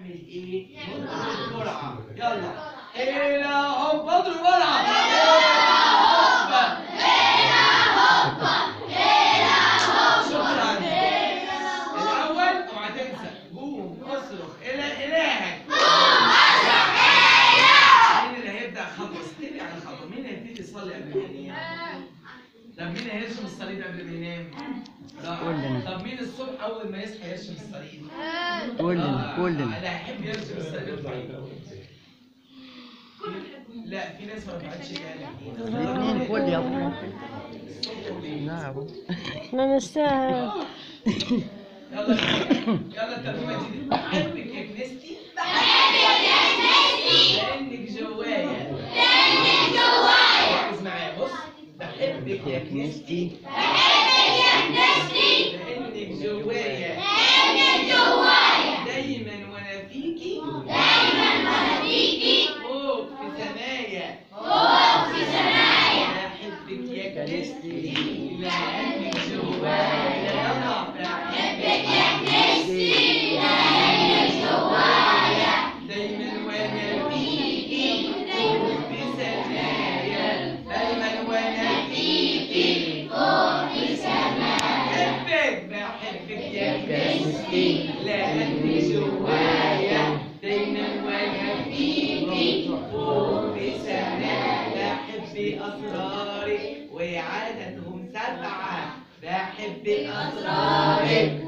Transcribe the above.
نعمل ايه؟ نضرب بسرعه. يلا هنا هوب اضرب بسرعه. شكرا. الاول اوعى تنسى قوم اصرخ الى الهك. مين اللي هيبدا خطوه؟ استني على الخطوه. مين هيبتدي يصلي قبل ما ينام؟ طب مين هيرسم الصليب قبل ما ينام؟ طب مين الصبح اول ما يصحى يرسم الصليب؟ كلنا. اللي هيحب يرسم الصليب لا في ناس ما بتعرفش يعني. الاثنين كل يوم. نعم. احنا نستاهل. يلا يلا الترجمة دي. بحبك يا كنيستي. لأنك جوايا. ركز معايا بص. بحبك يا كنيستي. لأنك جوايا. دايما وأنا فيكي. فوق في سمايا. بحبك يا كنيستي. لأنك جوايا. بحبك يا كنيستي. لأنك جوايا. دايما وأنا فيكي. فوق في سمايا. دايما وأنا فيكي. فوق في سمايا. بحبك يا كنيستي. لأنك جوايا. دايما وأنا فيكي. فوق في سمايا. بحب أسرارك وعادتهم 7. بحب أسرارك